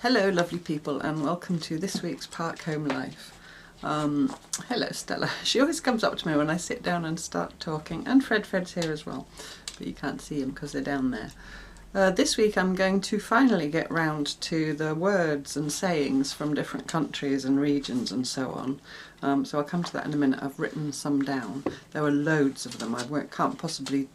Hello lovely people and welcome to this week's Park Home Life. Hello Stella. She always comes up to me when I sit down and start talking, and Fredfred's here as well, but you can't see them because they're down there. This week I'm going to finally get round to the words and sayings from different countries and regions and so on. So I'll come to that in a minute. I've written some down. There were loads of them. Can't possibly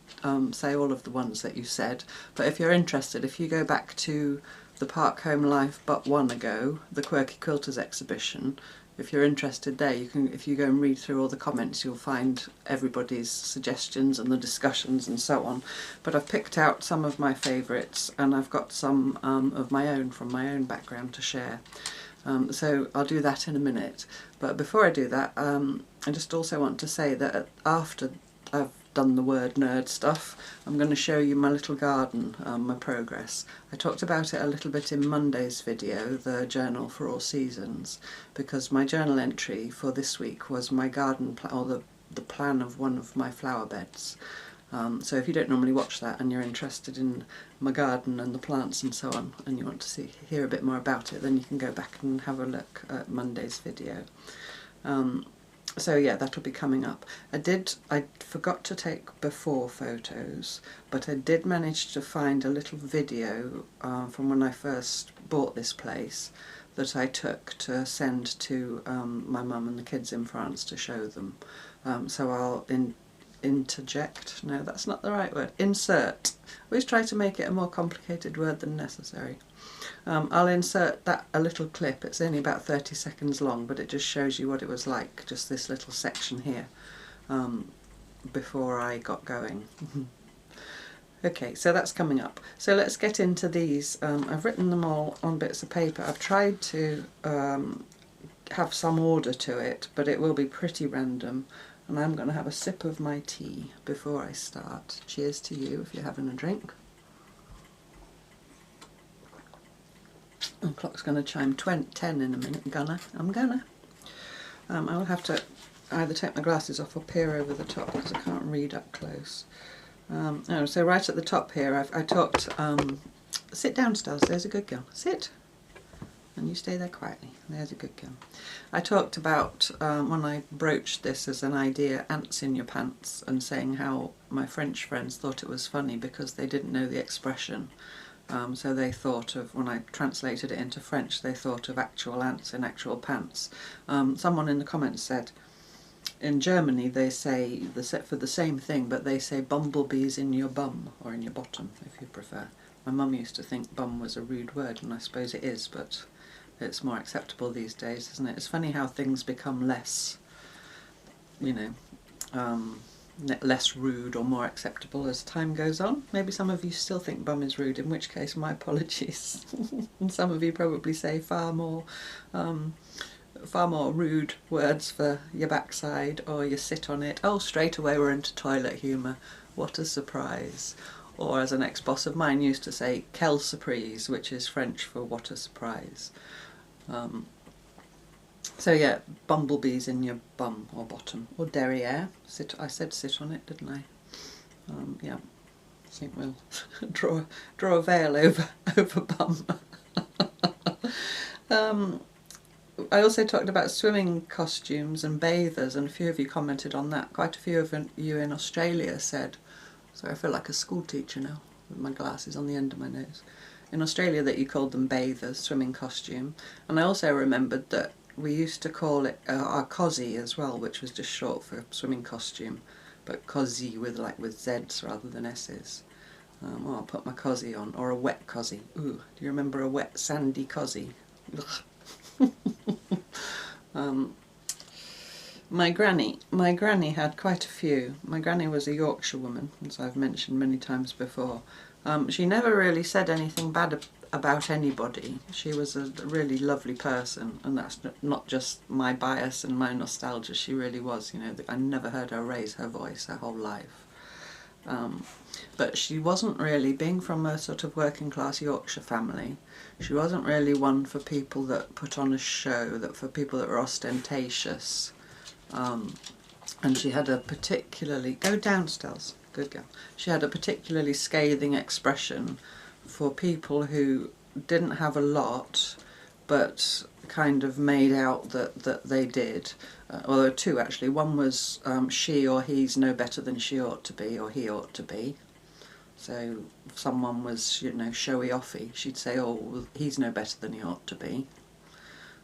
say all of the ones that you said, but if you're interested, if you go back to the Park Home Life but one ago, the Quirky Quilters exhibition, if you're interested there, you can, if you go and read through all the comments, you'll find everybody's suggestions and the discussions and so on. But I've picked out some of my favourites, and I've got some of my own from my own background to share. So I'll do that in a minute. But before I do that, I just also want to say that after I've done the word nerd stuff, I'm going to show you my little garden, my progress. I talked about it a little bit in Monday's video, the journal for all seasons, because my journal entry for this week was my garden or the plan of one of my flower beds. So if you don't normally watch that and you're interested in my garden and the plants and so on, and you want to hear a bit more about it, then you can go back and have a look at Monday's video. So yeah, that'll be coming up. I forgot to take before photos, but I did manage to find a little video from when I first bought this place that I took to send to my mum and the kids in France to show them. So I'll interject, no that's not the right word, insert. I always try to make it a more complicated word than necessary. I'll insert a little clip. It's only about 30 seconds long, but it just shows you what it was like, just this little section here, before I got going. Okay, so that's coming up. So let's get into these. I've written them all on bits of paper. I've tried to have some order to it, but it will be pretty random. And I'm going to have a sip of my tea before I start. Cheers to you if you're having a drink. The clock's going to chime 10 in a minute. I'm gonna. I'll have to either take my glasses off or peer over the top because I can't read up close. So right at the top here, I talked. Sit down, Stella. There's a good girl. Sit. And you stay there quietly. There's a good girl. I talked about, when I broached this as an idea, ants in your pants, and saying how my French friends thought it was funny because they didn't know the expression. So they thought of, when I translated it into French, they thought of actual ants in actual pants. Someone in the comments said, in Germany they say, for the same thing, but they say bumblebees in your bum, or in your bottom, if you prefer. My mum used to think bum was a rude word, and I suppose it is, but it's more acceptable these days, isn't it? It's funny how things become less, you know, less rude or more acceptable as time goes on. Maybe some of you still think bum is rude, in which case my apologies. And some of you probably say far more rude words for your backside or you sit on it. Oh, straight away we're into toilet humour. What a surprise. Or as an ex-boss of mine used to say, quelle surprise, which is French for what a surprise. So yeah, bumblebees in your bum or bottom, or derriere. I said sit on it, didn't I? Yeah, I think we'll draw a veil over bum. I also talked about swimming costumes and bathers, and a few of you commented on that. Quite a few of you in Australia said, sorry I feel like a school teacher now with my glasses on the end of my nose. In Australia that you called them bathers, swimming costume. And I also remembered that we used to call it our cosy as well, which was just short for swimming costume, but cosy with Z's rather than S's. Well, I'll put my cosy on, or a wet cosy. Ooh, do you remember a wet sandy cosy? My granny had quite a few. My granny was a Yorkshire woman, as I've mentioned many times before. She never really said anything bad about anybody. She was a really lovely person, and that's not just my bias and my nostalgia. She really was, you know. I never heard her raise her voice her whole life. But she wasn't really, being from a sort of working class Yorkshire family, she wasn't really one for people that put on a show, for people that were ostentatious. And she had a particularly, go down good girl, she had a particularly scathing expression for people who didn't have a lot, but kind of made out that they did. Well, there were two actually. One was she or he's no better than she ought to be, or he ought to be. So if someone was, you know, showy-offy, she'd say, oh, well, he's no better than he ought to be.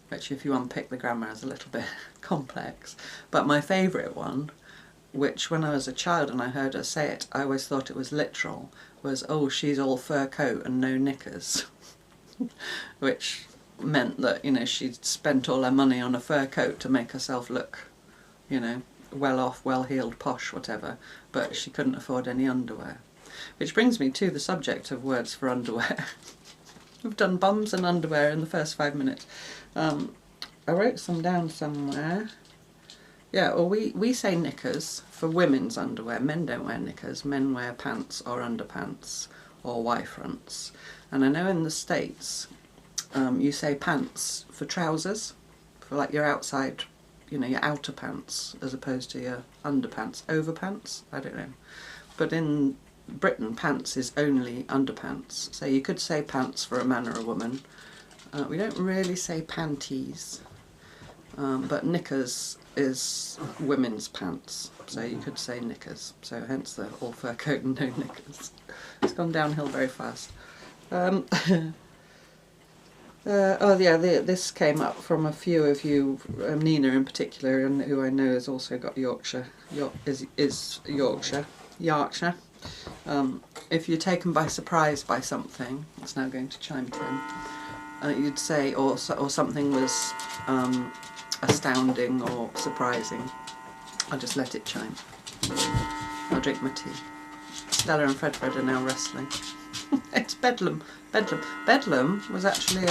Which, if you unpick the grammar, is a little bit complex. But my favourite one, which when I was a child and I heard her say it, I always thought it was literal, was, oh, she's all fur coat and no knickers. Which meant that, you know, she'd spent all her money on a fur coat to make herself look, you know, well off, well-heeled, posh, whatever, but she couldn't afford any underwear. Which brings me to the subject of words for underwear. We've done bums and underwear in the first 5 minutes. I wrote some down somewhere. Yeah, well, we say knickers for women's underwear. Men don't wear knickers. Men wear pants or underpants or Y-fronts. And I know in the States you say pants for trousers, for like your outside, you know, your outer pants, as opposed to your underpants. Overpants? I don't know. But in Britain, pants is only underpants. So you could say pants for a man or a woman. We don't really say panties, but knickers is women's pants, so you could say knickers. So hence the all fur coat and no knickers. It's gone downhill very fast. Oh yeah, this came up from a few of you, Nina in particular, and who I know has also got Yorkshire. Is Yorkshire. If you're taken by surprise by something, it's now going to chime 10, you'd say, or something was astounding or surprising. I'll just let it chime. I'll drink my tea. Stella and Fredfred are now wrestling. It's Bedlam. Bedlam was actually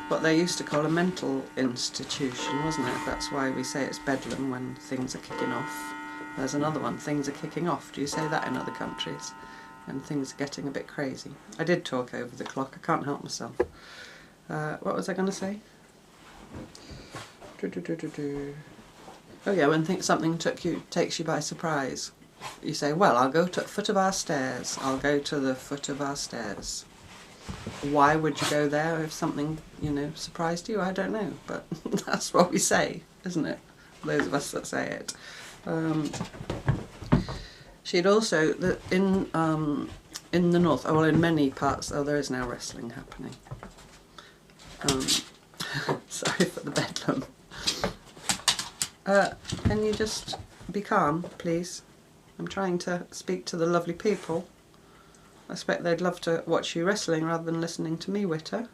what they used to call a mental institution, wasn't it? That's why we say it's Bedlam when things are kicking off. There's another one, things are kicking off. Do you say that in other countries? And things are getting a bit crazy. I did talk over the clock, I can't help myself. What was I going to say? Oh yeah, when something takes you by surprise. You say, well, I'll go to the foot of our stairs. I'll go to the foot of our stairs. Why would you go there if something, you know, surprised you? I don't know, but that's what we say, isn't it? Those of us that say it. She'd also, in the north, well, in many parts, there is now wrestling happening. Sorry for the bedlam. Can you just be calm, please? I'm trying to speak to the lovely people. I expect they'd love to watch you wrestling rather than listening to me witter.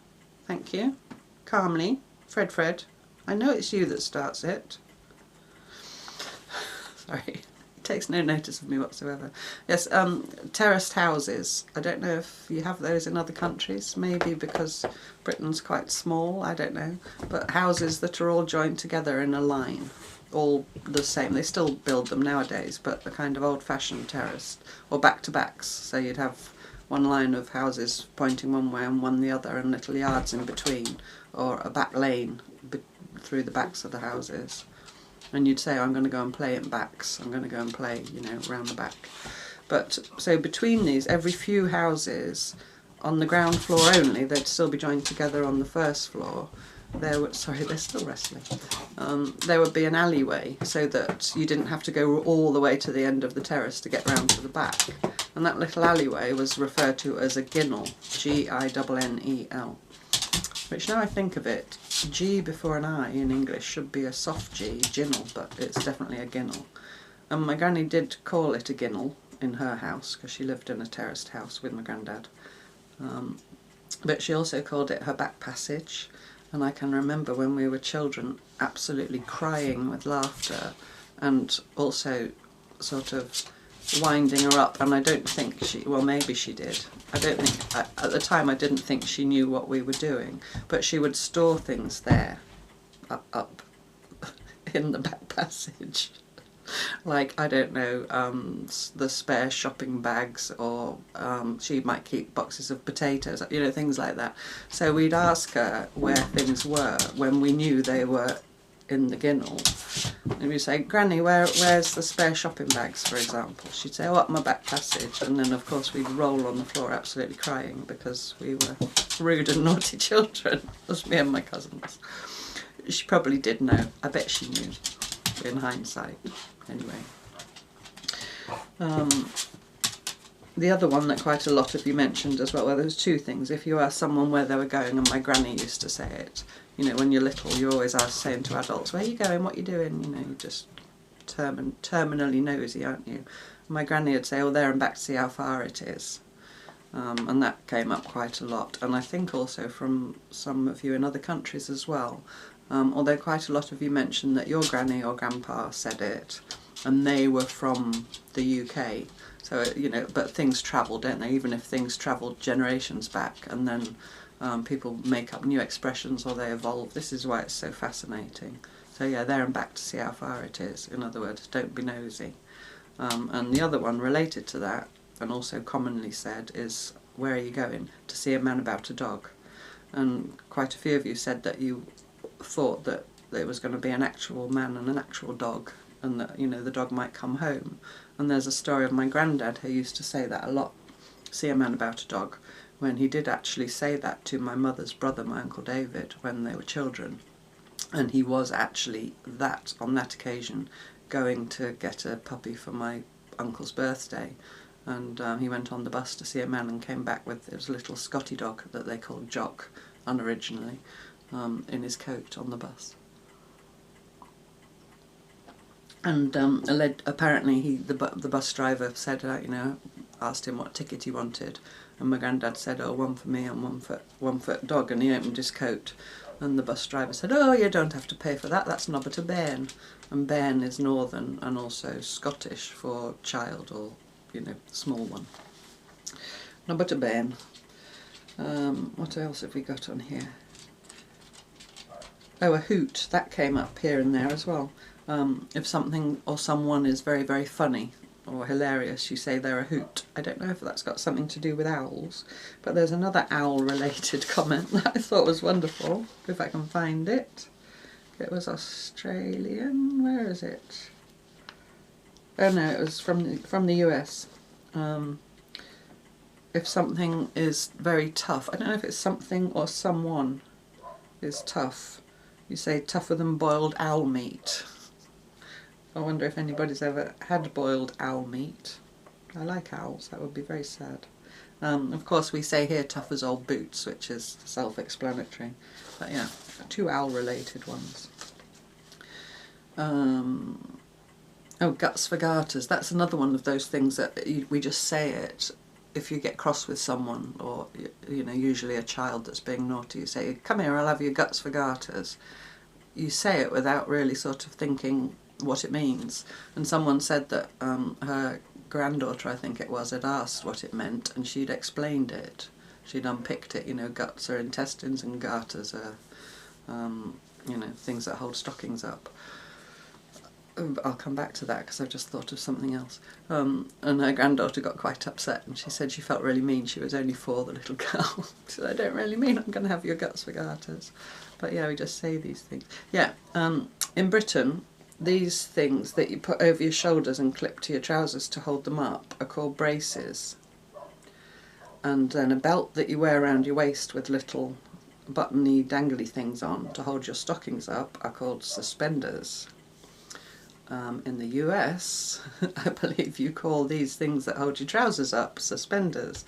Thank you. Calmly. Fred. I know it's you that starts it. Sorry. He takes no notice of me whatsoever. Yes, terraced houses. I don't know if you have those in other countries. Maybe because Britain's quite small, I don't know. But houses that are all joined together in a line. All the same. They still build them nowadays, but the kind of old-fashioned terraced, or back-to-backs. So you'd have one line of houses pointing one way and one the other, and little yards in between, or a back lane through the backs of the houses. And you'd say, I'm going to go and play in backs. I'm going to go and play, you know, round the back. But so between these, every few houses, on the ground floor only, they'd still be joined together on the first floor. Sorry, they're still wrestling. There would be an alleyway so that you didn't have to go all the way to the end of the terrace to get round to the back. And that little alleyway was referred to as a ginnel, Ginnel. Which, now I think of it, G before an I in English should be a soft G, ginnel, but it's definitely a ginnel. And my granny did call it a ginnel in her house, because she lived in a terraced house with my granddad. But she also called it her back passage. And I can remember when we were children absolutely crying with laughter, and also sort of winding her up. And I don't think well, maybe she did. I don't think, at the time I didn't think she knew what we were doing, but she would store things there, up in the back passage. Like, I don't know, the spare shopping bags, or she might keep boxes of potatoes, you know, things like that. So we'd ask her where things were when we knew they were in the ginnel, and we say, Granny, where's the spare shopping bags, for example? She'd say, oh, up my back passage, and then of course we'd roll on the floor absolutely crying because we were rude and naughty children. It was me and my cousins. She probably did know. I bet she knew, in hindsight. Anyway. The other one that quite a lot of you mentioned as well, there was two things. If you ask someone where they were going, and my granny used to say it, you know, when you're little, you're always saying to adults, where are you going, what are you doing? You know, you're just terminally nosy, aren't you? And my granny would say, oh, there and back to see how far it is. And that came up quite a lot. And I think also from some of you in other countries as well. Although quite a lot of you mentioned that your granny or grandpa said it, and they were from the UK. So, you know, but things travel, don't they? Even if things travelled generations back, and then people make up new expressions or they evolve. This is why it's so fascinating. So yeah, there and back to see how far it is. In other words, don't be nosy. And the other one related to that, and also commonly said, is where are you going? To see a man about a dog. And quite a few of you said that you thought that there was going to be an actual man and an actual dog, and that, you know, the dog might come home. And there's a story of my granddad who used to say that a lot, see a man about a dog, when he did actually say that to my mother's brother, my Uncle David, when they were children. And he was actually on that occasion, going to get a puppy for my uncle's birthday. And he went on the bus to see a man and came back with his little Scotty dog that they called Jock, unoriginally, in his coat on the bus. And apparently the bus driver said, you know, asked him what ticket he wanted, and my granddad said, oh, one for me and one for dog, and he opened his coat, and the bus driver said, oh, you don't have to pay for that, that's nobbut a bairn. And bairn is northern and also Scottish for child, or, you know, small one. Nobbut a bairn. What else have we got on here? Oh, a hoot, that came up here and there as well. If something or someone is very, very funny or hilarious, you say they're a hoot. I don't know if that's got something to do with owls, but there's another owl-related comment that I thought was wonderful, if I can find it. It was Australian. Where is it? Oh no, it was from the US. If something is very tough, I don't know if it's something or someone is tough, you say tougher than boiled owl meat. I wonder if anybody's ever had boiled owl meat. I like owls, that would be very sad. Of course we say here tough as old boots, which is self-explanatory. But yeah, two owl-related ones. Oh, guts for garters. That's another one of those things that we just say it. If you get cross with someone, or, you know, usually a child that's being naughty, you say, come here, I'll have your guts for garters. You say it without really sort of thinking what it means. And someone said that her granddaughter, I think it was, had asked what it meant, and she'd explained it. She'd unpicked it, you know, guts are intestines and garters are, you know, things that hold stockings up. I'll come back to that because I've just thought of something else. And her granddaughter got quite upset, and she said she felt really mean. She was only 4, the little girl. She said, I don't really mean I'm going to have your guts for garters. But yeah, we just say these things. Yeah, in Britain, these things that you put over your shoulders and clip to your trousers to hold them up are called braces. And then a belt that you wear around your waist with little buttony dangly things on to hold your stockings up are called suspenders. In the US, I believe you call these things that hold your trousers up suspenders.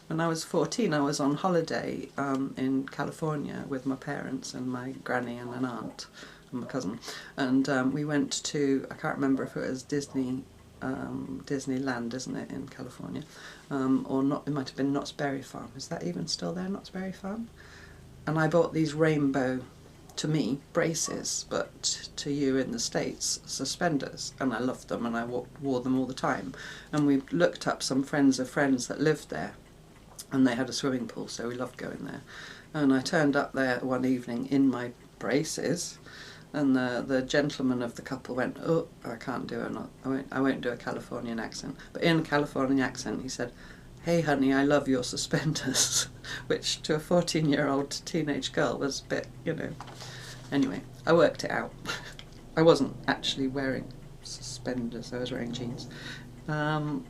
When I was 14, I was on holiday in California with my parents and my granny and an aunt and my cousin, and we went to, I can't remember if it was Disneyland, isn't it, in California, or not, it might have been Knott's Berry Farm. Is that even still there, Knott's Berry Farm? And I bought these rainbow, to me, braces, but to you in the States, suspenders, and I loved them, and I wore them all the time. And we looked up some friends of friends that lived there, and they had a swimming pool, so we loved going there. And I turned up there one evening in my braces, and the gentleman of the couple went, oh, I can't do it, I won't do a Californian accent, but in a Californian accent he said, hey honey, I love your suspenders, which to a 14-year-old teenage girl was a bit, you know. Anyway, I worked it out. I wasn't actually wearing suspenders, I was wearing jeans. I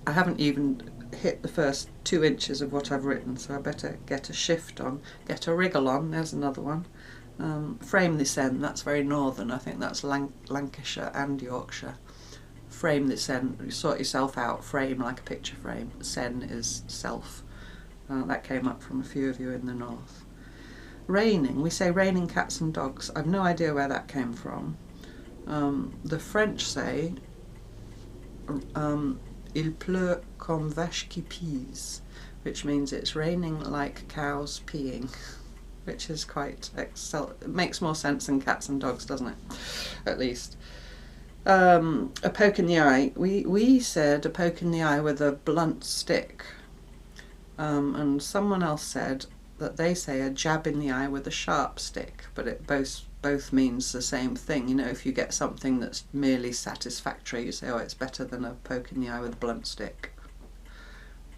haven't even hit the first 2 inches of what I've written, so I better get a shift on, get a wriggle on, there's another one. Frame this end, that's very northern, I think that's Lancashire and Yorkshire. Frame this end, you sort yourself out, frame like a picture frame, sen is self. That came up from a few of you in the north. Raining, we say raining cats and dogs. I've no idea where that came from. The French say il pleut comme vache qui pisse, which means it's raining like cows peeing, which is quite it makes more sense than cats and dogs, doesn't it? At least. A poke in the eye. We said a poke in the eye with a blunt stick. And someone else said that they say a jab in the eye with a sharp stick, but it both means the same thing. You know, if you get something that's merely satisfactory, you say, oh, it's better than a poke in the eye with a blunt stick.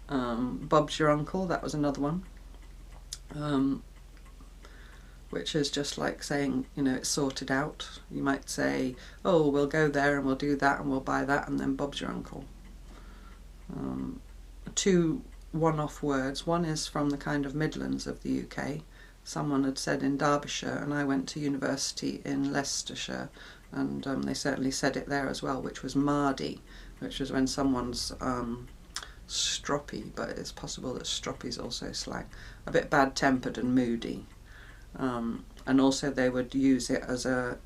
Bob's your uncle, that was another one. Which is just like saying, you know, it's sorted out. You might say, oh, we'll go there and we'll do that and we'll buy that, and then Bob's your uncle. 2 one-off words. One is from the kind of Midlands of the UK. Someone had said in Derbyshire, and I went to university in Leicestershire, and they certainly said it there as well, which was mardy, which was when someone's stroppy, but it's possible that stroppy's also slang. A bit bad-tempered and moody. And also they would use it as a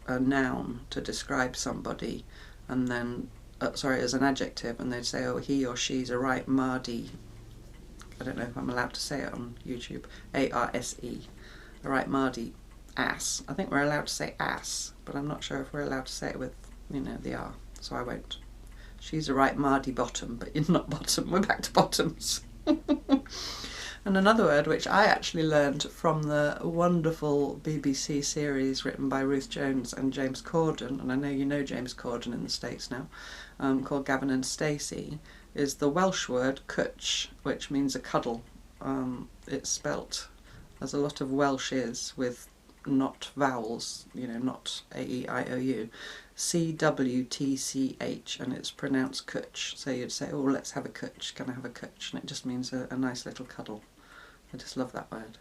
noun to describe somebody, and then as an adjective, and they'd say, oh, he or she's a right mardy, I don't know if I'm allowed to say it on YouTube, A-R-S-E, a right mardy ass. I think we're allowed to say ass, but I'm not sure if we're allowed to say it with, you know, the R, so I won't. She's a right mardy bottom, but you're not bottom, we're back to bottoms. And another word which I actually learned from the wonderful BBC series written by Ruth Jones and James Corden, and I know you know James Corden in the States now, called Gavin and Stacey, is the Welsh word cwtch, which means a cuddle. It's spelt, as a lot of Welsh is, with not vowels, you know, not A-E-I-O-U, C-W-T-C-H, and it's pronounced cwtch. So you'd say, oh, let's have a cwtch, can I have a cwtch? And it just means a nice little cuddle. I just love that word.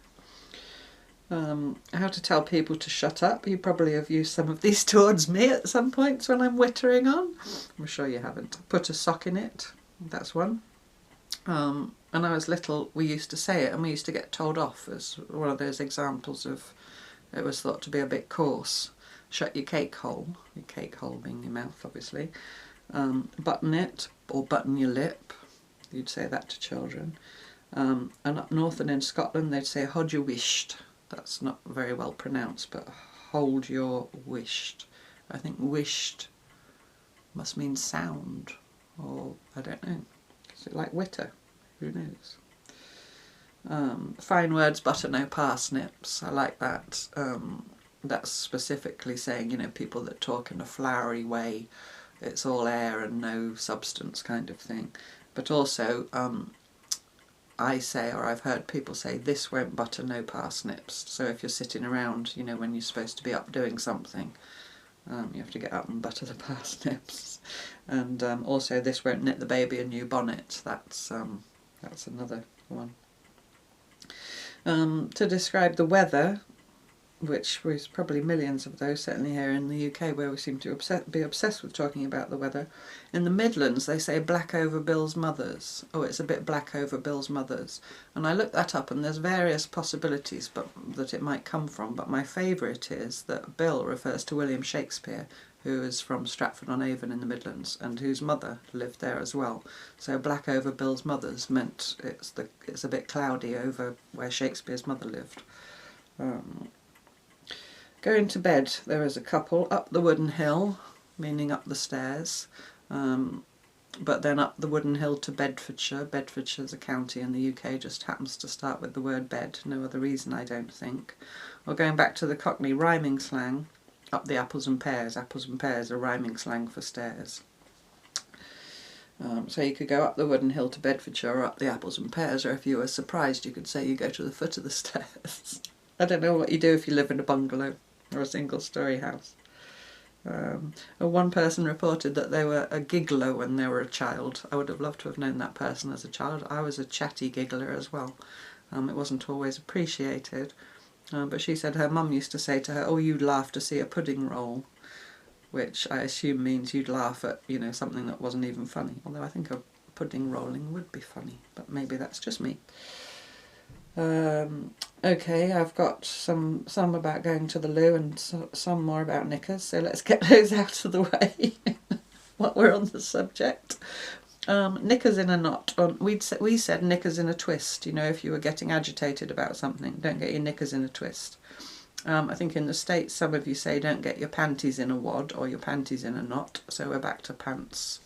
How to tell people to shut up. You probably have used some of these towards me at some points when I'm wittering on. I'm sure you haven't. Put a sock in it. That's one. When I was little, we used to say it, and we used to get told off as one of those examples of it was thought to be a bit coarse. Shut your cake hole being your mouth, obviously. Button it, or button your lip. You'd say that to children. And up north and in Scotland, they'd say hold your wisht. That's not very well pronounced, but hold your wisht. I think wisht must mean sound, or I don't know. Is it like witter? Who knows? Fine words, butter, no parsnips. I like that. That's specifically saying, you know, people that talk in a flowery way, it's all air and no substance kind of thing. But also, I say, or I've heard people say, this won't butter, no parsnips. So if you're sitting around, you know, when you're supposed to be up doing something, you have to get up and butter the parsnips. And also, this won't knit the baby a new bonnet. That's another one. To describe the weather, which was probably millions of those, certainly here in the UK, where we seem to be obsessed with talking about the weather. In the Midlands, they say black over Bill's mothers. Oh, it's a bit black over Bill's mothers. And I looked that up, and there's various possibilities that it might come from, but my favourite is that Bill refers to William Shakespeare, who is from Stratford-on-Avon in the Midlands, and whose mother lived there as well. So black over Bill's mothers meant it's a bit cloudy over where Shakespeare's mother lived. Going to bed, there is a couple. Up the wooden hill, meaning up the stairs, but then up the wooden hill to Bedfordshire. Bedfordshire's a county in the UK, just happens to start with the word bed, no other reason I don't think. Or going back to the Cockney rhyming slang, up the apples and pears. Apples and pears are rhyming slang for stairs. So you could go up the wooden hill to Bedfordshire, or up the apples and pears, or if you were surprised you could say you go to the foot of the stairs. I don't know what you do if you live in a bungalow or a single-storey house. And one person reported that they were a giggler when they were a child. I would have loved to have known that person as a child. I was a chatty giggler as well. It wasn't always appreciated. But she said her mum used to say to her, "Oh, you'd laugh to see a pudding roll," which I assume means you'd laugh at, you know, something that wasn't even funny. Although I think a pudding rolling would be funny, but maybe that's just me. Okay, I've got some about going to the loo and some more about knickers, so let's get those out of the way while we're on the subject. Knickers in a knot. We said knickers in a twist. You know, if you were getting agitated about something, don't get your knickers in a twist. I think in the States some of you say don't get your panties in a wad or your panties in a knot, so we're back to pants,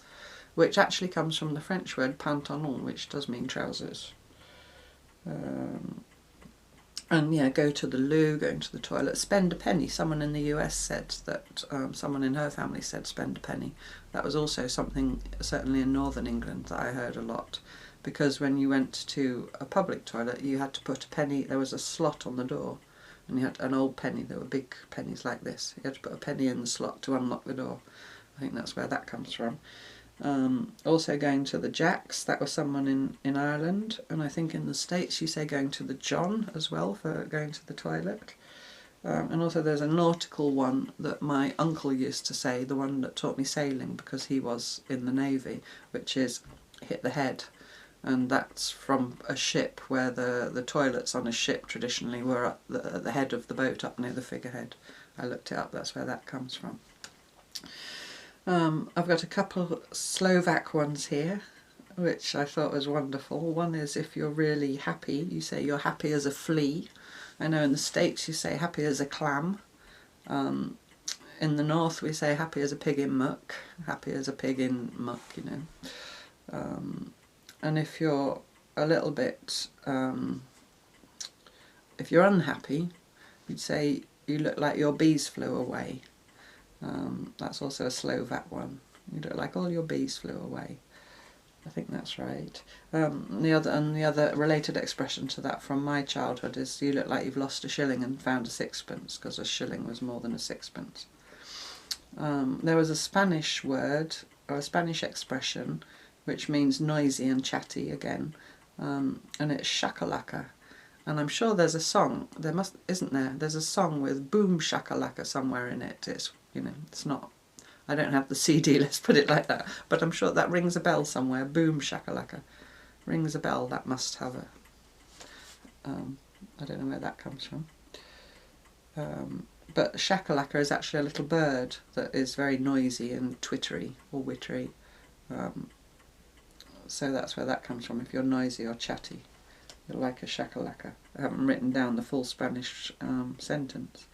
which actually comes from the French word pantalon, which does mean trousers. And yeah, go to the loo, going to the toilet, spend a penny. Someone in the US said that, someone in her family said spend a penny. That was also something, certainly in northern England, that I heard a lot. Because when you went to a public toilet, you had to put a penny, there was a slot on the door, and you had an old penny, there were big pennies like this. You had to put a penny in the slot to unlock the door. I think that's where that comes from. Also going to the Jacks, that was someone in Ireland, and I think in the States you say going to the John as well for going to the toilet. And also there's a nautical one that my uncle used to say, the one that taught me sailing because he was in the Navy, which is hit the head. And that's from a ship where the toilets on a ship traditionally were at the head of the boat, up near the figurehead. I looked it up, that's where that comes from. I've got a couple Slovak ones here, which I thought was wonderful. One is if you're really happy, you say you're happy as a flea. I know in the States you say happy as a clam. In the north we say happy as a pig in muck, happy as a pig in muck, you know. And if you're a little bit, if you're unhappy, you'd say you look like your bees flew away. That's also a Slovak one. You look like all your bees flew away. I think that's right. The other related expression to that from my childhood is you look like you've lost a shilling and found a sixpence, because a shilling was more than a sixpence. There was a Spanish word, or a Spanish expression, which means noisy and chatty again, and it's shakalaka. And I'm sure there's a song, isn't there? There's a song with boom shakalaka somewhere in it. It's, you know, it's not, I don't have the CD, let's put it like that, but I'm sure that rings a bell somewhere. Boom shakalaka rings a bell. That must have a, I don't know where that comes from. But shakalaka is actually a little bird that is very noisy and twittery or wittery. So that's where that comes from. If you're noisy or chatty, you're like a shakalaka. I haven't written down the full Spanish sentence.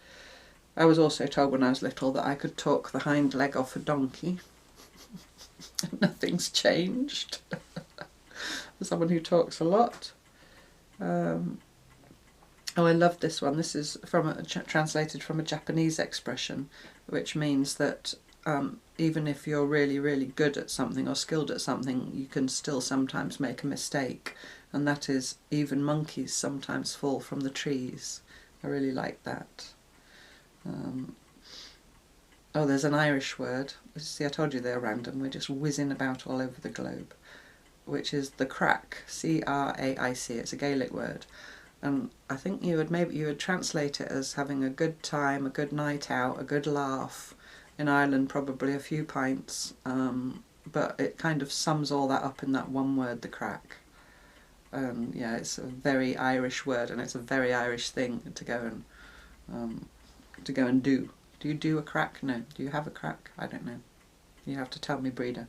I was also told when I was little that I could talk the hind leg off a donkey. Nothing's changed. For someone who talks a lot. Oh, I love this one. This is from translated from a Japanese expression, which means that even if you're really, really good at something or skilled at something, you can still sometimes make a mistake. And that is, even monkeys sometimes fall from the trees. I really like that. Oh, there's an Irish word. See, I told you they're random. We're just whizzing about all over the globe. Which is the crack. C-R-A-I-C. It's a Gaelic word. And I think you would translate it as having a good time, a good night out, a good laugh. In Ireland, probably a few pints. But it kind of sums all that up in that one word, the crack. Yeah, it's a very Irish word, and it's a very Irish thing to go and do. Do you do a crack? No. Do you have a crack? I don't know. You have to tell me, breeder.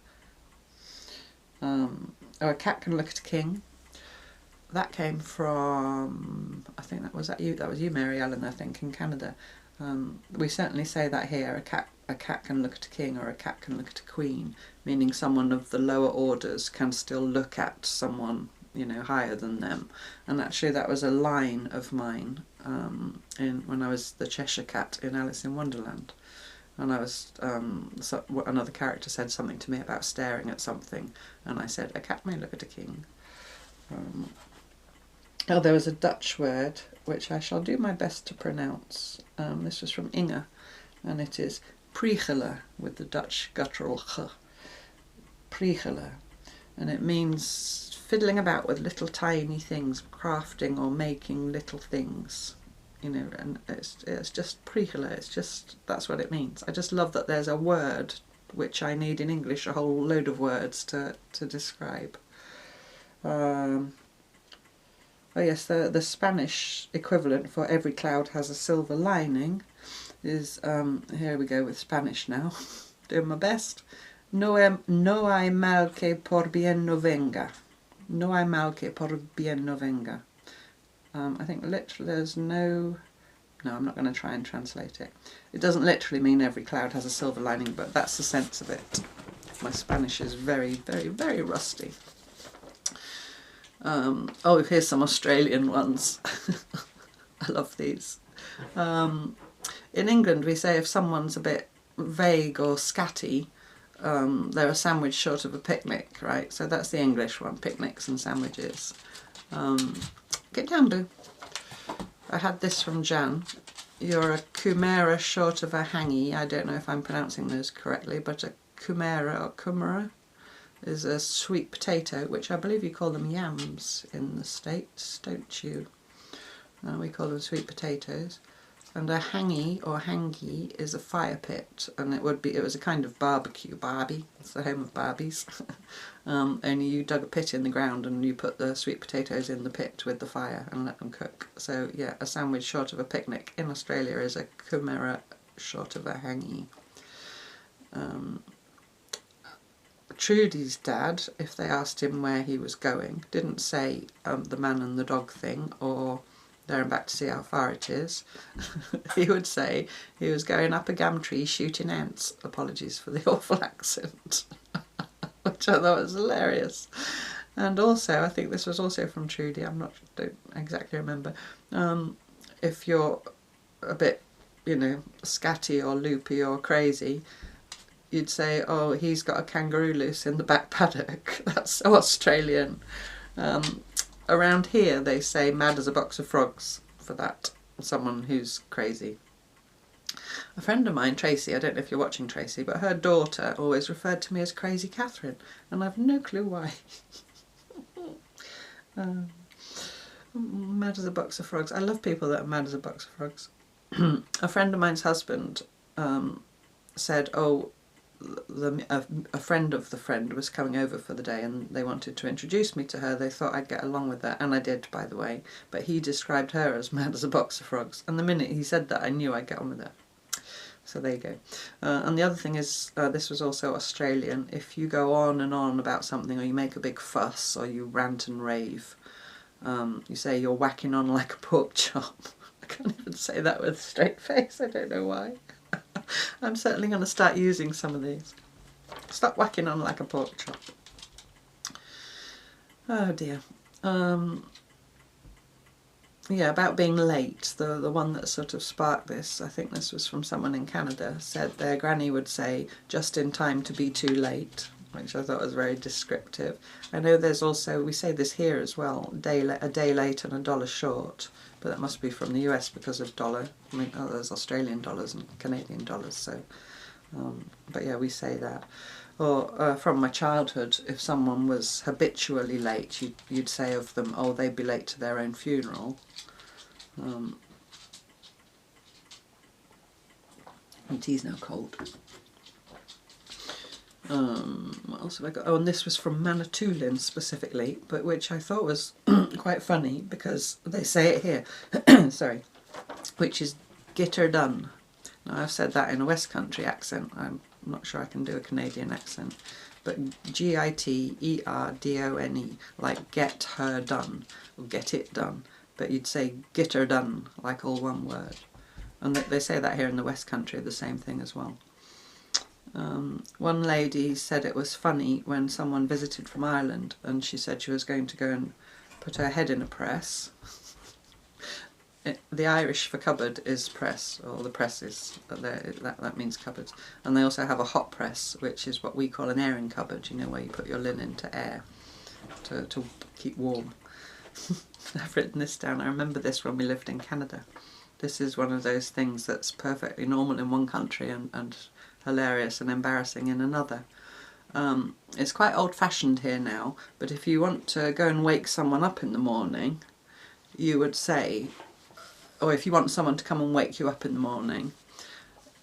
Oh, a cat can look at a king. That came from, I think that was you, Mary Ellen, I think, in Canada. We certainly say that here. A cat can look at a king, or a cat can look at a queen, meaning someone of the lower orders can still look at someone, you know, higher than them. And actually that was a line of mine when I was the Cheshire Cat in Alice in Wonderland. And I was, another character said something to me about staring at something, and I said, a cat may look at a king. Oh, there was a Dutch word, which I shall do my best to pronounce. This was from Inge, and it is priegelen with the Dutch guttural ch. Priegelen. And it means fiddling about with little tiny things, crafting or making little things. You know, and it's just priegelen, it's just, that's what it means. I just love that there's a word which I need in English a whole load of words to describe. Oh yes, the Spanish equivalent for every cloud has a silver lining is, here we go with Spanish now, doing my best. No hay mal que por bien no venga. No hay mal que por bien no venga. I think literally there's no, I'm not going to try and translate it. It doesn't literally mean every cloud has a silver lining, but that's the sense of it. My Spanish is very, very, very rusty. Oh, here's some Australian ones. I love these. In England we say if someone's a bit vague or scatty, they're a sandwich short of a picnic, right? So that's the English one, picnics and sandwiches. Get down, boo. I had this from Jan. You're a kumera short of a hangy. I don't know if I'm pronouncing those correctly, but a kumera or kumara is a sweet potato, which I believe you call them yams in the States, don't you? We call them sweet potatoes. And a hangy or hangy is a fire pit, and it was a kind of barbecue. Barbie, it's the home of Barbies. Only you dug a pit in the ground and you put the sweet potatoes in the pit with the fire and let them cook. So yeah, a sandwich short of a picnic in Australia is a kumera short of a hangy. Trudy's dad, if they asked him where he was going, didn't say the man and the dog thing or there and back to see how far it is. He would say he was going up a gum tree shooting ants. Apologies for the awful accent. Which I thought was hilarious. And also, I think this was also from Trudy, don't exactly remember. If you're a bit, you know, scatty or loopy or crazy, you'd say, oh, he's got a kangaroo loose in the back paddock. That's so Australian. Around here they say mad as a box of frogs for that, someone who's crazy. A friend of mine, Tracy, I don't know if you're watching Tracy, but her daughter always referred to me as Crazy Catherine, and I've no clue why. Mad as a box of frogs. I love people that are mad as a box of frogs. A friend of mine's husband said, oh, a friend of the friend was coming over for the day and they wanted to introduce me to her. They thought I'd get along with that, and I did, by the way, but he described her as mad as a box of frogs, and the minute he said that I knew I'd get on with her. So there you go. And the other thing is, this was also Australian, if you go on and on about something or you make a big fuss or you rant and rave, you say you're whacking on like a pork chop. I can't even say that with a straight face, I don't know why. I'm certainly going to start using some of these. Stop whacking on like a pork chop. Oh dear. Yeah, about being late, the one that sort of sparked this, I think this was from someone in Canada, said their granny would say, just in time to be too late, which I thought was very descriptive. I know there's also, we say this here as well, a day late and $1 short, but that must be from the US because of dollar. I mean, there's Australian dollars and Canadian dollars, so, but yeah, we say that. Or from my childhood, if someone was habitually late, you'd say of them, oh, they'd be late to their own funeral. And tea's now cold. What else have I got? Oh, and this was from Manitoulin specifically, but which I thought was quite funny because they say it here, sorry, which is get her done. Now I've said that in a West Country accent. I'm not sure I can do a Canadian accent, but G-I-T-E-R-D-O-N-E, like get her done, or get it done, but you'd say get her done, like all one word. And they say that here in the West Country, the same thing as well. One lady said it was funny when someone visited from Ireland and she said she was going to go and put her head in a press. The Irish for cupboard is press, or the press is, that means cupboards. And they also have a hot press, which is what we call an airing cupboard, you know, where you put your linen to air, to keep warm. I've written this down, I remember this when we lived in Canada. This is one of those things that's perfectly normal in one country and hilarious and embarrassing in another. It's quite old-fashioned here now, but if you want to go and wake someone up in the morning, you would say, or if you want someone to come and wake you up in the morning,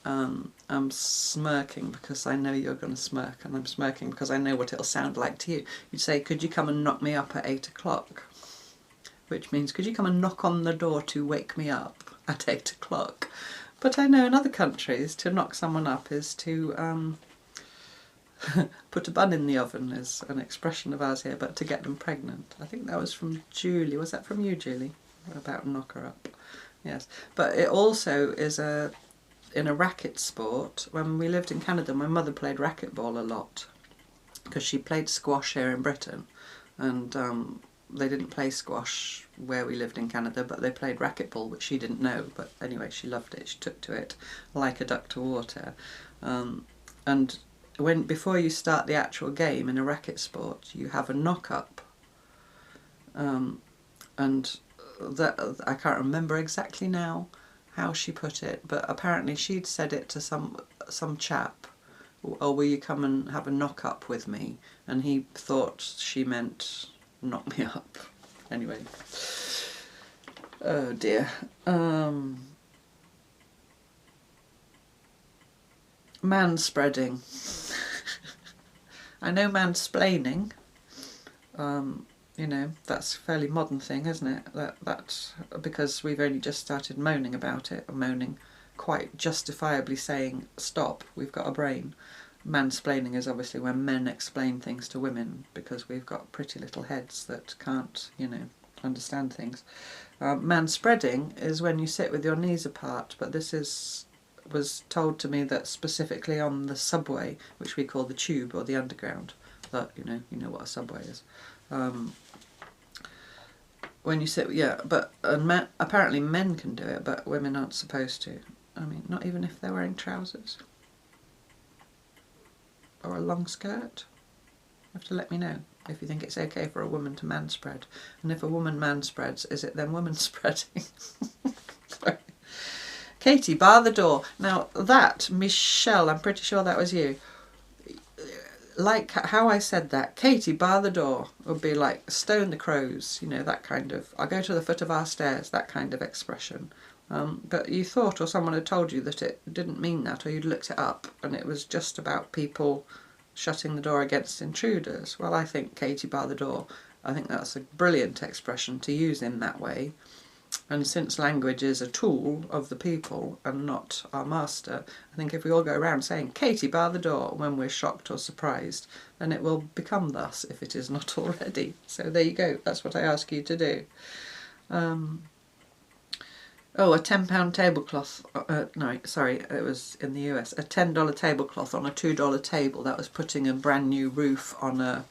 I'm smirking because I know you're going to smirk, and I'm smirking because I know what it'll sound like to you. You'd say, could you come and knock me up at 8 o'clock? Which means, could you come and knock on the door to wake me up at 8 o'clock? But I know in other countries, to knock someone up is to put a bun in the oven, is an expression of ours here, but to get them pregnant. I think that was from Julie. Was that from you, Julie? About knock her up. Yes. But it also is in a racket sport. When we lived in Canada, my mother played racquetball a lot because she played squash here in Britain, and they didn't play squash where we lived in Canada, but they played racquetball, which she didn't know. But anyway, she loved it. She took to it like a duck to water. And before you start the actual game in a racket sport, you have a knock-up. And that, I can't remember exactly now how she put it, but apparently she'd said it to some chap, "Oh, will you come and have a knock-up with me?" And he thought she meant knock me up. Anyway. Oh dear. Manspreading. I know mansplaining. You know, that's a fairly modern thing, isn't it? That's because we've only just started moaning about it, moaning, quite justifiably saying, stop, we've got a brain. Mansplaining is obviously when men explain things to women because we've got pretty little heads that can't, you know, understand things. Manspreading is when you sit with your knees apart, but this was told to me that specifically on the subway, which we call the tube or the underground, that you know what a subway is. When you sit, yeah, but apparently men can do it, but women aren't supposed to. I mean, not even if they're wearing trousers or a long skirt. You have to let me know if you think it's okay for a woman to manspread. And if a woman manspreads, is it then woman spreading? Sorry. Katie, bar the door. Now that, Michelle, I'm pretty sure that was you. Like how I said that, Katie, bar the door, would be like stone the crows, you know, that kind of, I'll go to the foot of our stairs, that kind of expression. But you thought, or someone had told you that it didn't mean that, or you'd looked it up and it was just about people shutting the door against intruders. Well, I think Katie, bar the door, I think that's a brilliant expression to use in that way. And since language is a tool of the people and not our master, I think if we all go around saying, Katie, bar the door, when we're shocked or surprised, then it will become thus if it is not already. So there you go, that's what I ask you to do. Oh, a £10 tablecloth, no, sorry, it was in the US, a $10 tablecloth on a $2 table. That was putting a brand new roof on a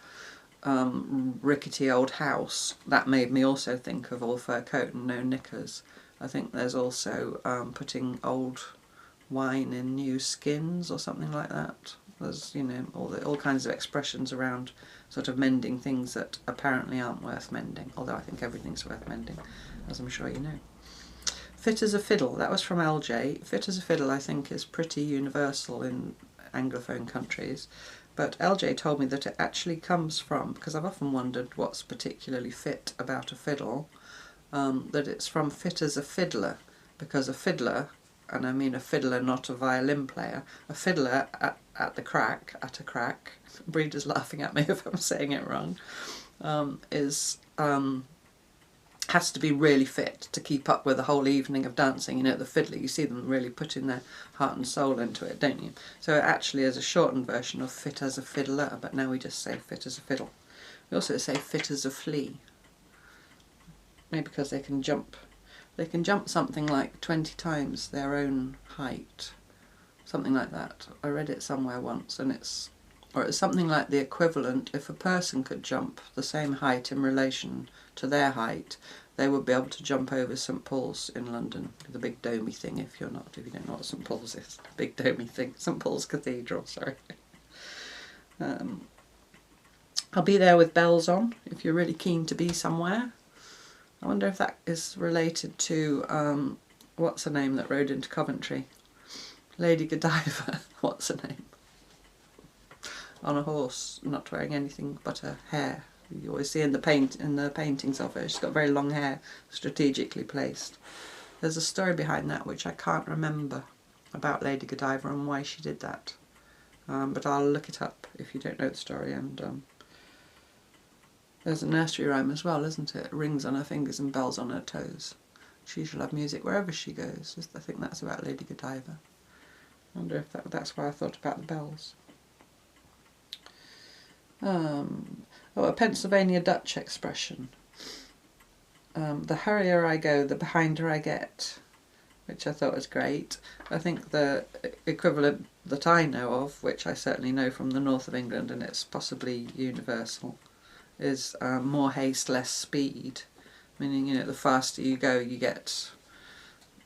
rickety old house. That made me also think of all fur coat and no knickers. I think there's also putting old wine in new skins or something like that. There's, you know, all kinds of expressions around sort of mending things that apparently aren't worth mending, although I think everything's worth mending, as I'm sure you know. Fit as a fiddle, that was from LJ. Fit as a fiddle, I think, is pretty universal in Anglophone countries. But LJ told me that it actually comes from, because I've often wondered what's particularly fit about a fiddle, that it's from fit as a fiddler, because a fiddler, and I mean a fiddler, not a violin player, a fiddler at a crack, Breeder's laughing at me if I'm saying it wrong, has to be really fit to keep up with a whole evening of dancing. You know, the fiddler, you see them really putting their heart and soul into it, don't you? So it actually is a shortened version of fit as a fiddler, but now we just say fit as a fiddle. We also say fit as a flea. Maybe because they can jump something like 20 times their own height. Something like that. I read it somewhere once, and it's something like the equivalent, if a person could jump the same height in relation to their height, they would be able to jump over St Paul's in London, the big domey thing, if you don't know what St Paul's is. Big domey thing, St Paul's Cathedral, sorry. I'll be there with bells on, if you're really keen to be somewhere. I wonder if that is related to, what's her name that rode into Coventry Lady Godiva, what's her name? On a horse, not wearing anything but her hair. You always see in the paintings of her, she's got very long hair, strategically placed. There's a story behind that which I can't remember about Lady Godiva and why she did that. But I'll look it up if you don't know the story. And there's a nursery rhyme as well, isn't it? Rings on her fingers and bells on her toes. She shall have music wherever she goes. I think that's about Lady Godiva. I wonder if that's why I thought about the bells. A Pennsylvania Dutch expression. The hurrier I go, the behinder I get, which I thought was great. I think the equivalent that I know of, which I certainly know from the north of England, and it's possibly universal, is more haste, less speed. Meaning, you know, the faster you go,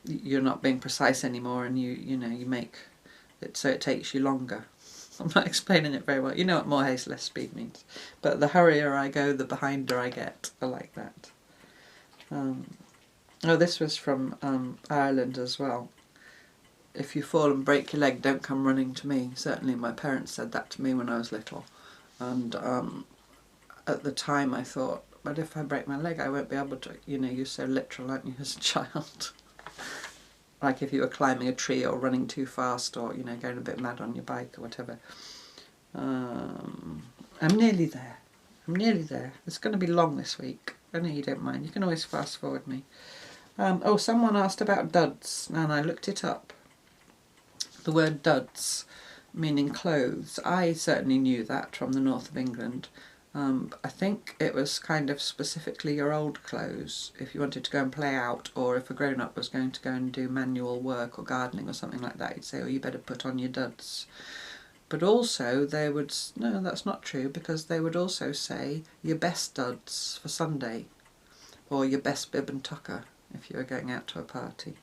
you're not being precise anymore, and you make it so it takes you longer. I'm not explaining it very well. You know what more haste, less speed means. But the hurrier I go, the behinder I get. I like that. This was from Ireland as well. If you fall and break your leg, don't come running to me. Certainly my parents said that to me when I was little. And at the time I thought, but if I break my leg, I won't be able to, you know, you're so literal, aren't you, as a child? Like if you were climbing a tree or running too fast or, you know, going a bit mad on your bike or whatever. I'm nearly there. It's going to be long this week. I know you don't mind. You can always fast forward me. Someone asked about duds, and I looked it up. The word duds, meaning clothes. I certainly knew that from the north of England. I think it was kind of specifically your old clothes, if you wanted to go and play out, or if a grown-up was going to go and do manual work or gardening or something like that, you'd say, oh, you better put on your duds. But also they would, no, that's not true, because they would also say your best duds for Sunday, or your best bib and tucker if you were going out to a party,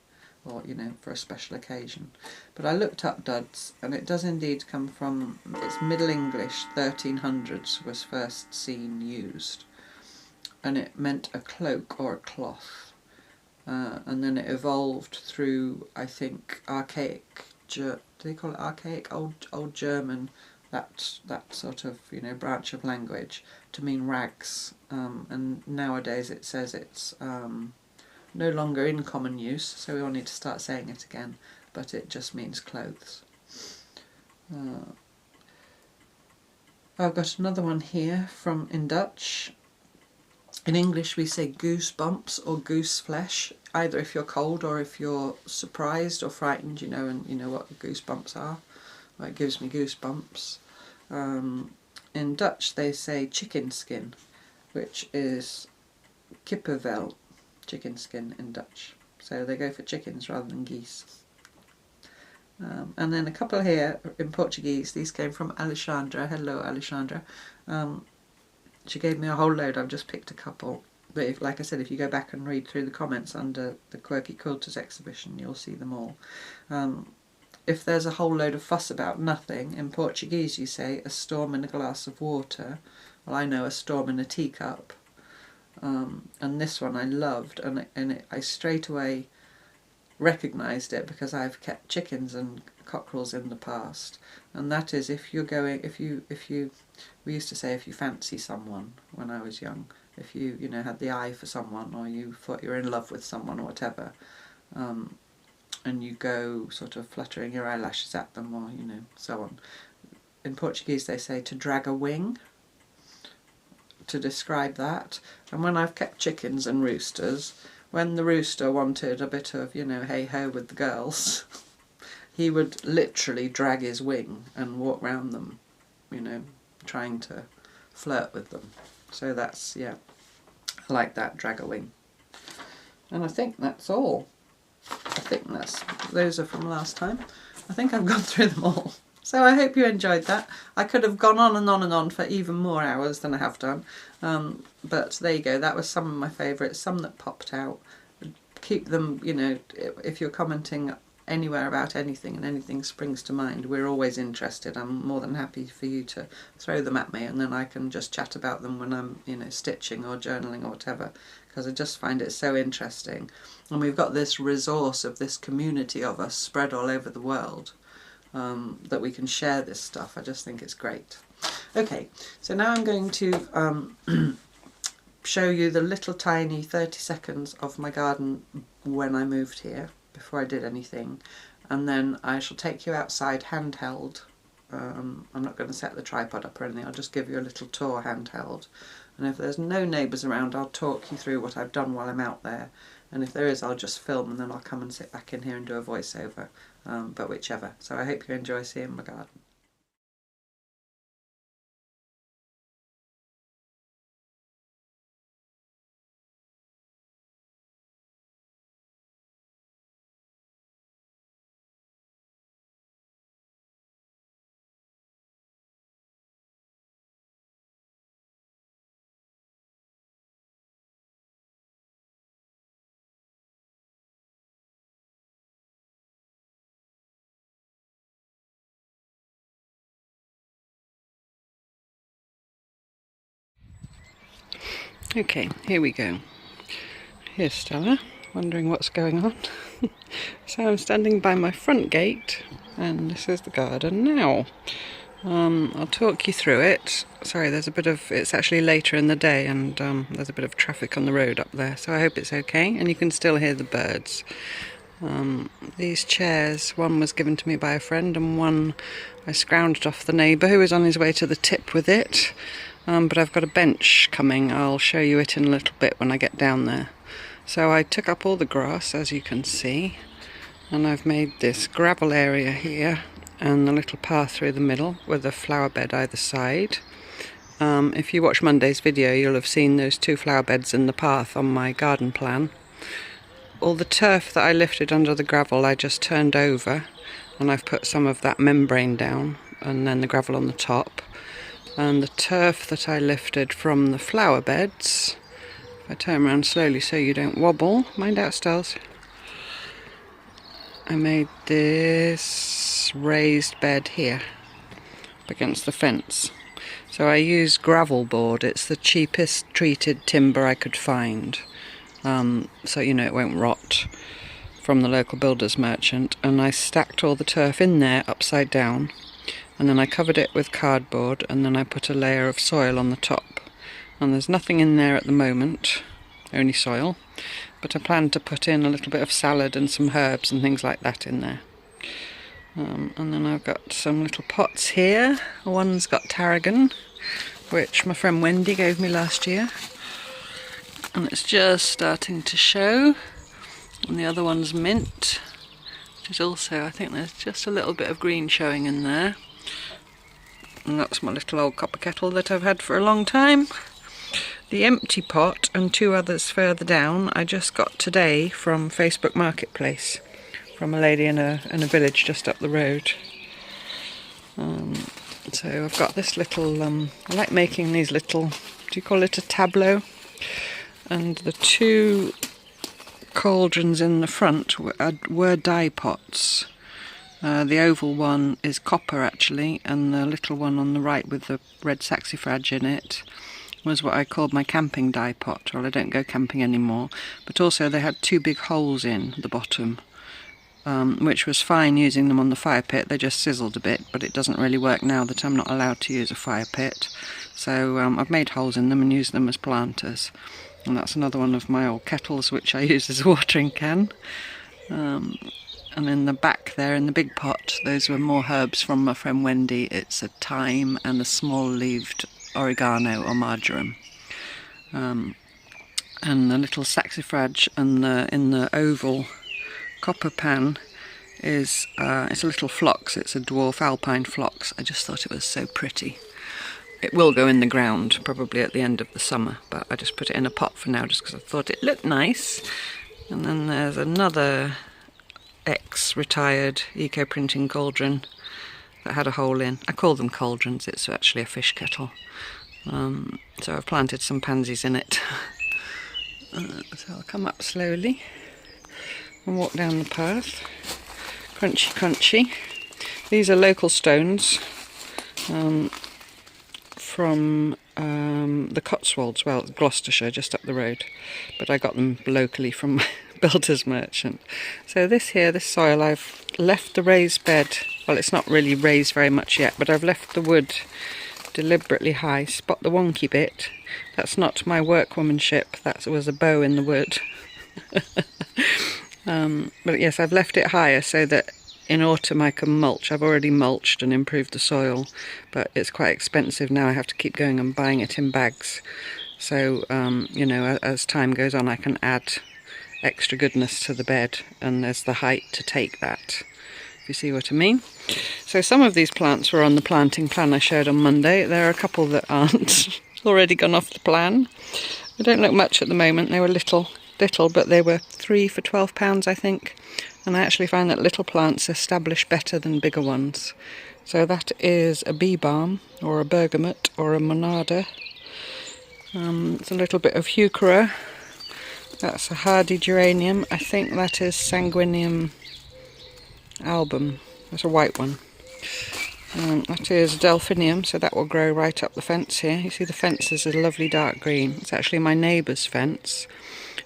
or, you know, for a special occasion. But I looked up duds, and it does indeed come from, it's Middle English, 1300s was first seen used, and it meant a cloak or a cloth, and then it evolved through, I think, archaic, do they call it archaic, old German, that sort of, you know, branch of language, to mean rags, and nowadays it says it's no longer in common use, so we all need to start saying it again, but it just means clothes. I've got another one here in Dutch. In English we say goosebumps or goose flesh, either if you're cold or if you're surprised or frightened, you know, and you know what goosebumps are. Well, it gives me goosebumps. In Dutch they say chicken skin, which is kippenvel. Chicken skin in Dutch, so they go for chickens rather than geese. And then a couple here in Portuguese. These came from Alexandra. Hello, Alexandra. She gave me a whole load. I've just picked a couple, but if, like I said, if you go back and read through the comments under the Quirky Quilters exhibition, you'll see them all. If there's a whole load of fuss about nothing, in Portuguese you say a storm in a glass of water. Well, I know a storm in a teacup. And this one I loved, and I straight away recognised it because I've kept chickens and cockerels in the past, and that is if you're going, we used to say if you fancy someone when I was young, if you know, had the eye for someone, or you thought you were in love with someone or whatever, and you go sort of fluttering your eyelashes at them, or, you know, so on. In Portuguese they say to drag a wing, to describe that. And when I've kept chickens and roosters, when the rooster wanted a bit of, you know, hey-ho with the girls, he would literally drag his wing and walk round them, you know, trying to flirt with them. So that's, yeah, I like that, drag a wing. And I think that's all. Those are from last time. I think I've gone through them all. So I hope you enjoyed that. I could have gone on and on and on for even more hours than I have done. But there you go, that was some of my favourites, some that popped out. Keep them, you know, if you're commenting anywhere about anything and anything springs to mind, we're always interested. I'm more than happy for you to throw them at me, and then I can just chat about them when I'm, you know, stitching or journaling or whatever, because I just find it so interesting. And we've got this resource of this community of us spread all over the world. that we can share this stuff. I just think it's great. Okay, so now I'm going to show you the little tiny 30 seconds of my garden when I moved here, before I did anything, and then I shall take you outside handheld. I'm not going to set the tripod up or anything, I'll just give you a little tour handheld, and if there's no neighbours around I'll talk you through what I've done while I'm out there, and if there is I'll just film and then I'll come and sit back in here and do a voiceover, but whichever. So I hope you enjoy seeing my garden. Okay, here we go. Here's Stella, wondering what's going on. So I'm standing by my front gate, and this is the garden now. I'll talk you through it. Sorry, there's a bit of, it's actually later in the day, and there's a bit of traffic on the road up there, so I hope it's okay, and you can still hear the birds. These chairs, one was given to me by a friend, and one I scrounged off the neighbour who was on his way to the tip with it. But I've got a bench coming. I'll show you it in a little bit when I get down there. So I took up all the grass, as you can see, and I've made this gravel area here and a little path through the middle with a flower bed either side. If you watch Monday's video, you'll have seen those 2 flower beds in the path on my garden plan. All the turf that I lifted under the gravel I just turned over, and I've put some of that membrane down and then the gravel on the top. And the turf that I lifted from the flower beds, if I turn around slowly so you don't wobble, mind out Stells, I made this raised bed here up against the fence. So I used gravel board. It's the cheapest treated timber I could find, so you know it won't rot, from the local builder's merchant, and I stacked all the turf in there upside down. And then I covered it with cardboard, and then I put a layer of soil on the top. And there's nothing in there at the moment, only soil, but I plan to put in a little bit of salad and some herbs and things like that in there. And then I've got some little pots here. One's got tarragon, which my friend Wendy gave me last year, and it's just starting to show. And the other one's mint, which is also, I think there's just a little bit of green showing in there. And that's my little old copper kettle that I've had for a long time. The empty pot and 2 others further down I just got today from Facebook Marketplace, from a lady in a village just up the road. So I've got this little, I like making these little, do you call it a tableau? And the 2 cauldrons in the front were dye pots. The oval one is copper actually, and the little one on the right with the red saxifrage in it was what I called my camping dye pot. Well, I don't go camping anymore, but also they had 2 big holes in the bottom, which was fine using them on the fire pit. They just sizzled a bit, but it doesn't really work now that I'm not allowed to use a fire pit. So I've made holes in them and used them as planters. And that's another one of my old kettles which I use as a watering can. And in the back there, in the big pot, those were more herbs from my friend Wendy. It's a thyme and a small-leaved oregano or marjoram. And the little saxifrage and in the oval copper pan is it's a little phlox. It's a dwarf alpine phlox. I just thought it was so pretty. It will go in the ground probably at the end of the summer, but I just put it in a pot for now just because I thought it looked nice. And then there's another ex-retired eco-printing cauldron that had a hole in. I call them cauldrons, it's actually a fish kettle. So I've planted some pansies in it. So I'll come up slowly and walk down the path. Crunchy crunchy. These are local stones from the Cotswolds, well, Gloucestershire, just up the road, but I got them locally from builder's merchant. So this soil, I've left the raised bed, well, it's not really raised very much yet, but I've left the wood deliberately high. Spot the wonky bit. That's not my workwomanship, that was a bow in the wood. But yes, I've left it higher so that in autumn I can mulch. I've already mulched and improved the soil, but it's quite expensive now. I have to keep going and buying it in bags. So, you know, as time goes on, I can add extra goodness to the bed, and there's the height to take that, if you see what I mean. So some of these plants were on the planting plan I showed on Monday. There are a couple that aren't, already gone off the plan. They don't look much at the moment. They were little, but they were 3 for £12, I think. And I actually find that little plants establish better than bigger ones. So that is a bee balm, or a bergamot, or a monarda. It's a little bit of heuchera. That's a hardy geranium. I think that is sanguinium album. That's a white one. That is delphinium, so that will grow right up the fence here. You see the fence is a lovely dark green. It's actually my neighbour's fence.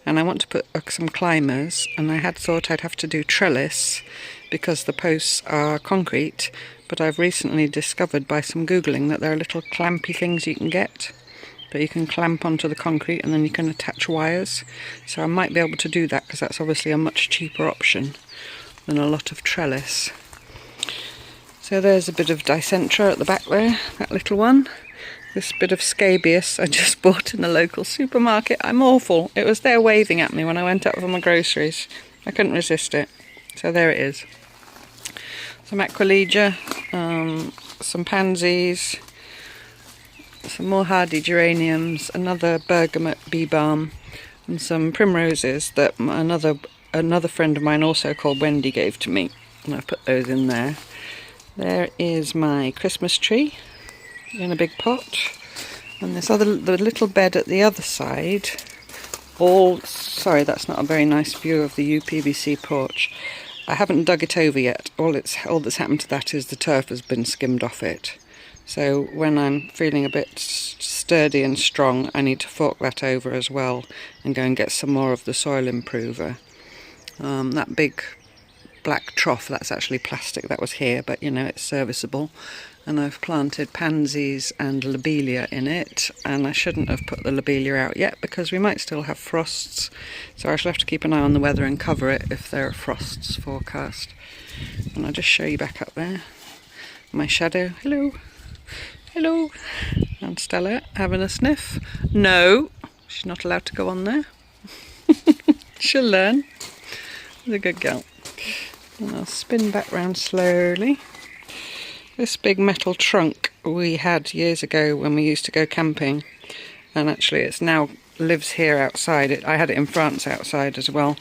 And I want to put some climbers, and I had thought I'd have to do trellis because the posts are concrete, but I've recently discovered by some Googling that there are little clampy things you can get that you can clamp onto the concrete, and then you can attach wires. So I might be able to do that because that's obviously a much cheaper option than a lot of trellis. So there's a bit of dicentra at the back there, that little one. This bit of scabious I just bought in the local supermarket. I'm awful. It was there waving at me when I went up for my groceries. I couldn't resist it. So there it is. Some aquilegia, some pansies, some more hardy geraniums, another bergamot bee balm, and some primroses that another friend of mine also called Wendy gave to me. And I've put those in there. There is my Christmas tree in a big pot, and the little bed at the other side. Sorry, that's not a very nice view of the UPVC porch. I haven't dug it over yet. All that's happened to that is the turf has been skimmed off it. So when I'm feeling a bit sturdy and strong, I need to fork that over as well and go and get some more of the soil improver. That big black trough, that's actually plastic, that was here, but you know, it's serviceable. And I've planted pansies and lobelia in it, and I shouldn't have put the lobelia out yet because we might still have frosts, so I shall have to keep an eye on the weather and cover it if there are frosts forecast. And I'll just show you back up there my shadow. Hello, and Stella having a sniff. No, she's not allowed to go on there. She'll learn. She's a good girl. And I'll spin back round slowly. This big metal trunk we had years ago when we used to go camping, and actually it's now lives here outside. I had it in France outside as well,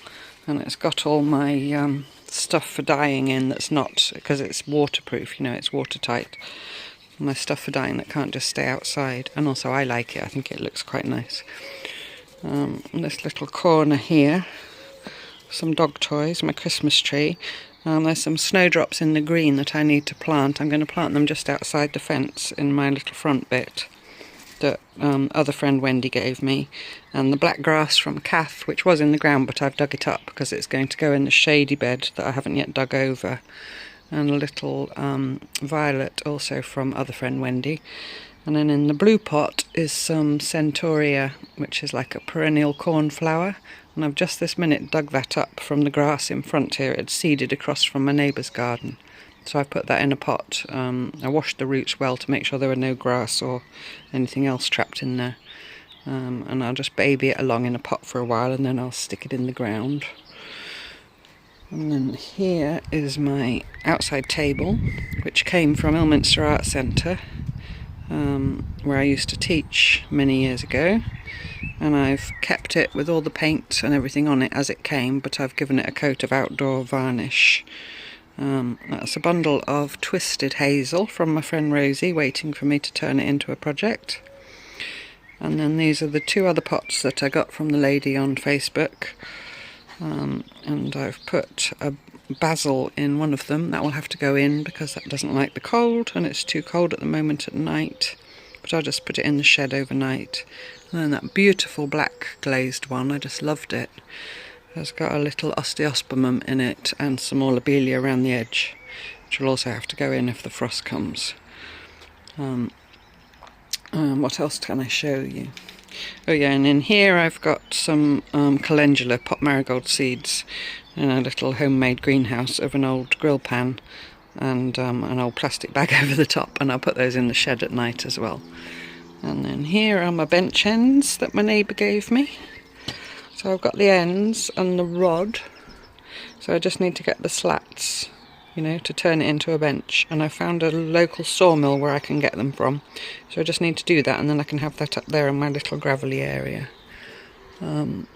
and it's got all my stuff for dyeing in that's not, because it's waterproof, you know, it's watertight. My stuff for dyeing that can't just stay outside, and also I like it, I think it looks quite nice. This little corner here, some dog toys, my Christmas tree. There's some snowdrops in the green that I need to plant. I'm going to plant them just outside the fence in my little front bit that other friend Wendy gave me. And the black grass from Kath, which was in the ground, but I've dug it up because it's going to go in the shady bed that I haven't yet dug over. And a little violet also from other friend Wendy. And then in the blue pot is some centaurea, which is like a perennial cornflower. And I've just this minute dug that up from the grass in front here. It's seeded across from my neighbour's garden. So I put that in a pot. I washed the roots well to make sure there were no grass or anything else trapped in there. And I'll just baby it along in a pot for a while, and then I'll stick it in the ground. And then here is my outside table, which came from Ilminster Art Centre, where I used to teach many years ago. And I've kept it with all the paint and everything on it as it came, but I've given it a coat of outdoor varnish. That's a bundle of twisted hazel from my friend Rosie, waiting for me to turn it into a project. And then these are the two other pots that I got from the lady on Facebook. And I've put a basil in one of them. That will have to go in because that doesn't like the cold, and it's too cold at the moment at night. But I'll just put it in the shed overnight. And then that beautiful black glazed one, I just loved it. has got a little osteospermum in it and some more lobelia around the edge, which will also have to go in if the frost comes. What else can I show you? Oh yeah, and in here I've got some calendula pot marigold seeds in a little homemade greenhouse of an old grill pan and an old plastic bag over the top, and I'll put those in the shed at night as well. And then here are my bench ends that my neighbour gave me. So I've got the ends and the rod, so I just need to get the slats, you know, to turn it into a bench, and I found a local sawmill where I can get them from, so I just need to do that, and then I can have that up there in my little gravelly area. And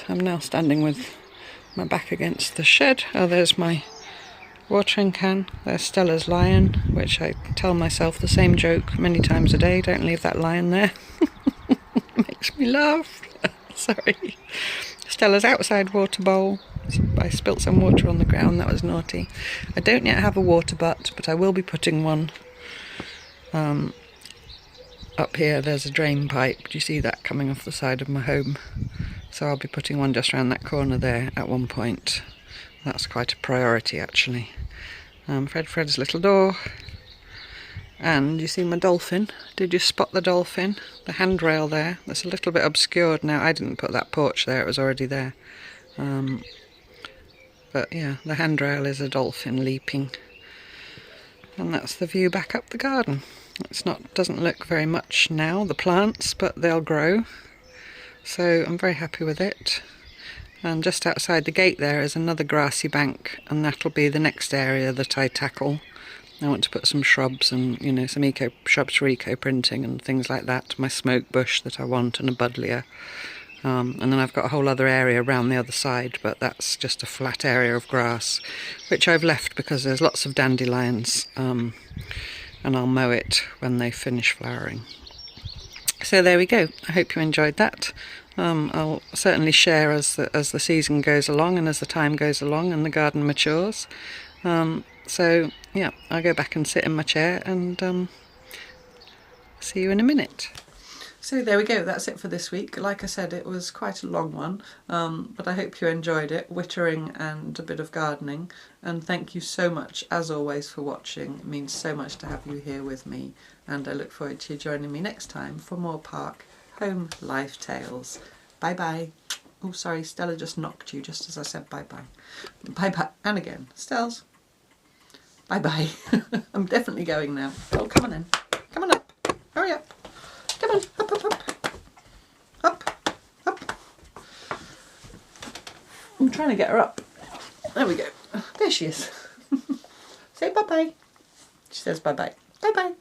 I'm now standing with my back against the shed. Oh, there's my watering can, there's Stella's lion, which I tell myself the same joke many times a day, don't leave that lion there. Makes me laugh. Sorry. Stella's outside water bowl. I spilt some water on the ground, that was naughty. I don't yet have a water butt, but I will be putting one up here. There's a drain pipe, do you see that coming off the side of my home? So I'll be putting one just around that corner there at one point. That's quite a priority actually. Fredfred's little door. And you see my dolphin. Did you spot the dolphin? The handrail there, that's a little bit obscured now. I didn't put that porch there, it was already there. But yeah, the handrail is a dolphin leaping. And that's the view back up the garden. Doesn't look very much now, the plants, but they'll grow. So I'm very happy with it. And just outside the gate there is another grassy bank, and that'll be the next area that I tackle. I want to put some shrubs and, you know, some shrubs for eco-printing and things like that. My smoke bush that I want and a buddleia. And then I've got a whole other area around the other side, but that's just a flat area of grass, which I've left because there's lots of dandelions, and I'll mow it when they finish flowering. So there we go. I hope you enjoyed that. I'll certainly share as the season goes along and as the time goes along and the garden matures. So yeah, I'll go back and sit in my chair and see you in a minute. So there we go, that's it for this week. Like I said, it was quite a long one, but I hope you enjoyed it, wittering and a bit of gardening. And thank you so much, as always, for watching. It means so much to have you here with me, and I look forward to you joining me next time for more Park Home Life Tales. Bye bye. Oh, sorry, Stella just knocked you just as I said bye bye. Bye bye, and again, Stells. Bye bye. I'm definitely going now. Oh, come on in. Come on up. Hurry up. Come on, up, up, up. Up, up. I'm trying to get her up. There we go. There she is. Say bye-bye. She says bye-bye. Bye-bye.